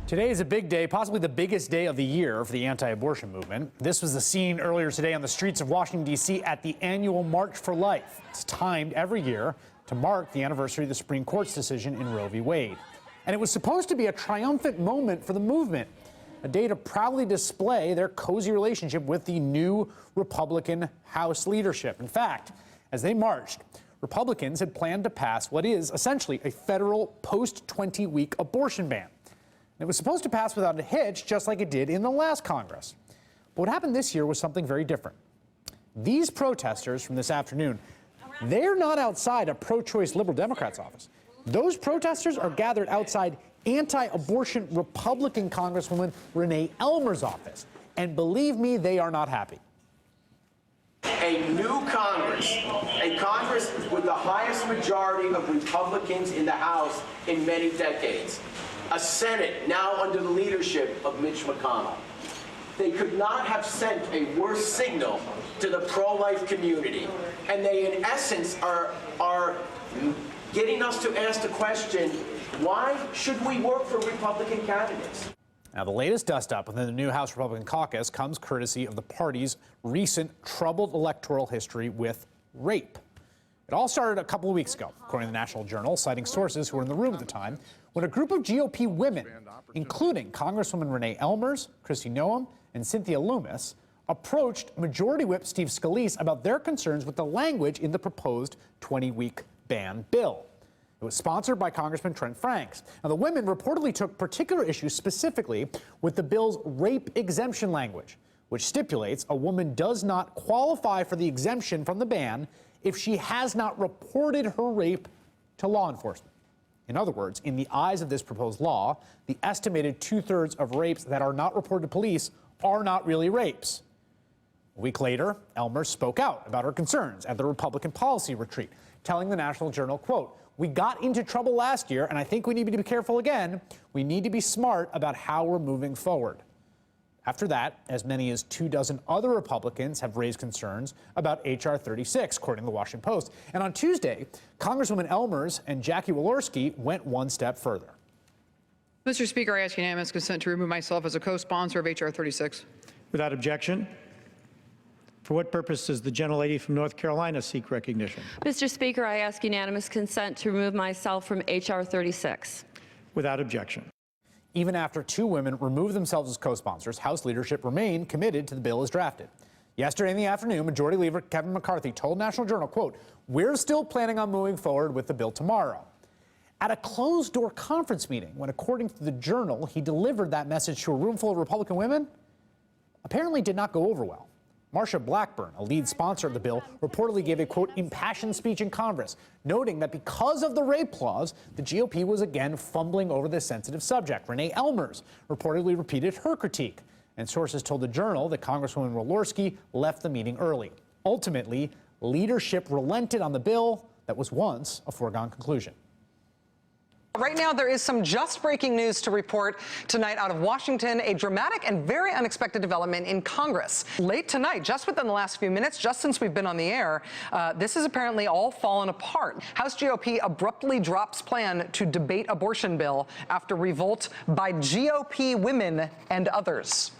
Today is a big day, possibly the biggest day of the year for the anti-abortion movement. This was the scene earlier today on the streets of Washington, D.C. at the annual March for Life. It's timed every year to mark the anniversary of the Supreme Court's decision in Roe v. Wade. And it was supposed to be a triumphant moment for the movement, a day to proudly display their cozy relationship with the new Republican House leadership. In fact, as they marched, Republicans had planned to pass what is essentially a federal post-20-week abortion ban. It was supposed to pass without a hitch, just like it did in the last Congress. But what happened this year was something very different. These protesters from this afternoon, they're not outside a pro-choice Liberal Democrats' office. Those protesters are gathered outside anti-abortion Republican Congresswoman Renee Elmer's office. And believe me, they are not happy. A new Congress, a Congress with the highest majority of Republicans in the House in many decades. A Senate now under the leadership of Mitch McConnell. They could not have sent a worse signal to the pro-life community. And they, in essence, are getting us to ask the question, why should we work for Republican candidates? Now, the latest dust-up within the new House Republican caucus comes courtesy of the party's recent troubled electoral history with rape. It all started a couple of weeks ago, according to the National Journal, citing sources who were in the room at the time, when a group of GOP women, including Congresswoman Renee Elmers, Kristi Noem, and Cynthia Lummis, approached Majority Whip Steve Scalise about their concerns with the language in the proposed 20-week ban bill. It was sponsored by Congressman Trent Franks. Now, the women reportedly took particular issue specifically with the bill's rape exemption language, which stipulates a woman does not qualify for the exemption from the ban if she has not reported her rape to law enforcement. In other words, in the eyes of this proposed law, the estimated two-thirds of rapes that are not reported to police are not really rapes. A week later, Elmer spoke out about her concerns at the Republican policy retreat, telling the National Journal, quote, "We got into trouble last year, and I think we need to be careful again. We need to be smart about how we're moving forward." After that, as many as 24 other Republicans have raised concerns about H.R. 36, according to the Washington Post. And on Tuesday, Congresswoman Elmers and Jackie Walorski went one step further. Mr. Speaker, I ask unanimous consent to remove myself as a co-sponsor of H.R. 36. Without objection. For what purpose does the gentlelady from North Carolina seek recognition? Mr. Speaker, I ask unanimous consent to remove myself from H.R. 36. Without objection. Even after two women removed themselves as co-sponsors, House leadership remained committed to the bill as drafted. Yesterday in the afternoon, Majority Leader Kevin McCarthy told National Journal, quote, "We're still planning on moving forward with the bill tomorrow." At a closed-door conference meeting, when, according to the Journal, he delivered that message to a room full of Republican women, apparently did not go over well. Marsha Blackburn, a lead sponsor of the bill, reportedly gave a, quote, impassioned speech in Congress, noting that because of the rape clause, the GOP was again fumbling over this sensitive subject. Renee Elmers reportedly repeated her critique, and sources told the Journal that Congresswoman Walorski left the meeting early. Ultimately, leadership relented on the bill that was once a foregone conclusion. Right now, there is some just breaking news to report tonight out of Washington, a dramatic and very unexpected development in Congress. Late tonight, just within the last few minutes, just since we've been on the air, this has apparently all fallen apart. House GOP abruptly drops plan to debate abortion bill after revolt by GOP women and others.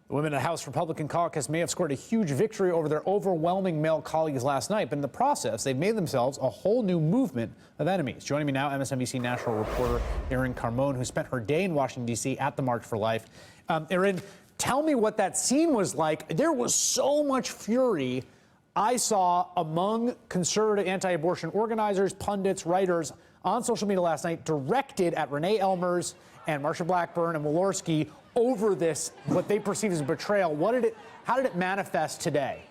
The women in the House Republican caucus may have scored a huge victory over their overwhelming male colleagues last night, but in the process, they've made themselves a whole new movement of enemies. Joining me now, MSNBC national reporter Erin Carmone, who spent her day in Washington, D.C. at the March for Life. Erin, tell me what that scene was like. There was so much fury I saw among conservative anti-abortion organizers, pundits, writers on social media last night directed at Renee Elmers and Marsha Blackburn and Walorski over this, what they perceive as a betrayal. How did it manifest today?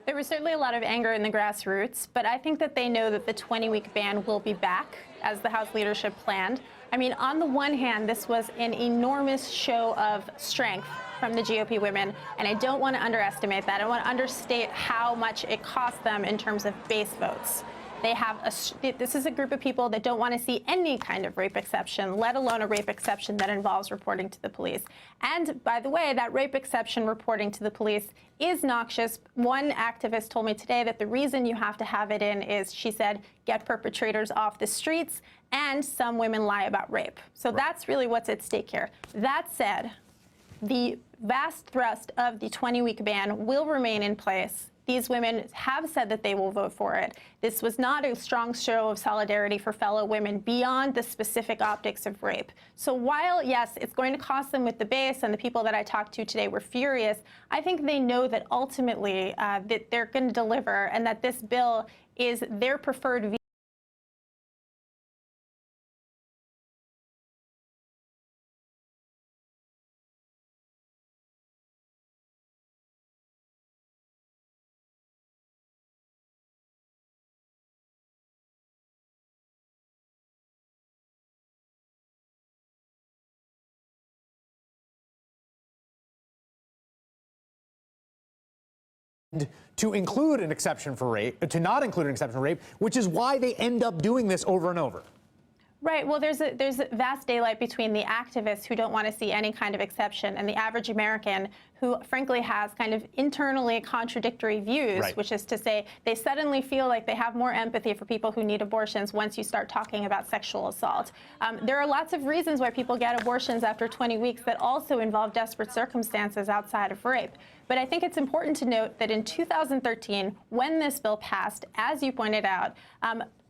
There was certainly a lot of anger in the grassroots, but I think that they know that the 20-week ban will be back, as the House leadership planned. I mean, on the one hand, this was an enormous show of strength from the GOP women, and I don't want to underestimate that. I don't want to understate how much it cost them in terms of base votes. This is a group of people that don't want to see any kind of rape exception, let alone a rape exception that involves reporting to the police. And by the way, that rape exception reporting to the police is noxious. One activist told me today that the reason you have to have it in is, she said, get perpetrators off the streets and some women lie about rape. So that's really what's at stake here. That said, the vast thrust of the 20-week ban will remain in place. These women have said that they will vote for it. This was not a strong show of solidarity for fellow women beyond the specific optics of rape. So while, yes, it's going to cost them with the base, and the people that I talked to today were furious, I think they know that ultimately that they're going to deliver, and that this bill is their preferred vehicle. To include an exception for rape, to not include an exception for rape, which is why they end up doing this over and over. Right. Well, there's a vast daylight between the activists who don't want to see any kind of exception and the average American who, frankly, has kind of internally contradictory views, right, which is to say they suddenly feel like they have more empathy for people who need abortions once you start talking about sexual assault. There are lots of reasons why people get abortions after 20 weeks that also involve desperate circumstances outside of rape. But I think it's important to note that in 2013, when this bill passed, as you pointed out,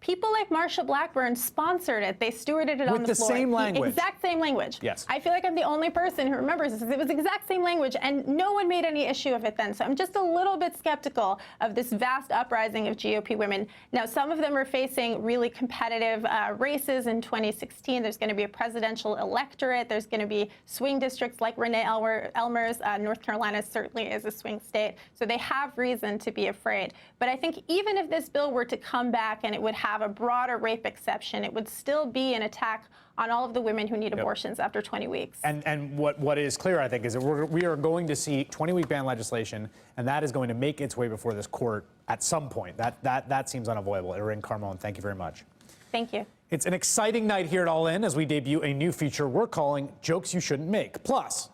people like Marsha Blackburn sponsored it. They stewarded it on the floor. With the same language. Exact same language. Yes. I feel like I'm the only person who remembers this. It was the exact same language, and no one made any issue of it then. So I'm just a little bit skeptical of this vast uprising of GOP women. Now, some of them are facing really competitive races in 2016. There's going to be a presidential electorate. There's going to be swing districts like Renee Elmer's. North Carolina certainly is a swing state. So they have reason to be afraid. But I think even if this bill were to come back and it would have a broader rape exception, it would still be an attack on all of the women who need abortions after 20 weeks. And what is clear, I think, is that we are going to see 20-week ban legislation, and that is going to make its way before this court at some point. That seems unavoidable. Erin Carmon, thank you very much. Thank you. It's an exciting night here at All In as we debut a new feature we're calling Jokes You Shouldn't Make. Plus,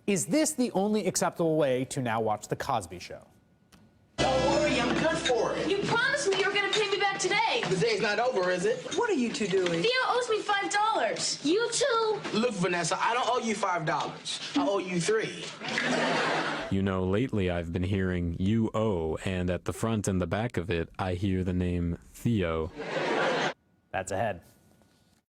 is this the only acceptable way to now watch The Cosby Show? Don't worry, I'm good for it. You promised me you were going to pay me back today. The day's not over, is it? What are you two doing? Theo owes me $5. You too. Look, Vanessa, I don't owe you $5. I owe you $3. You know, lately I've been hearing you owe, and at the front and the back of it, I hear the name Theo. That's ahead.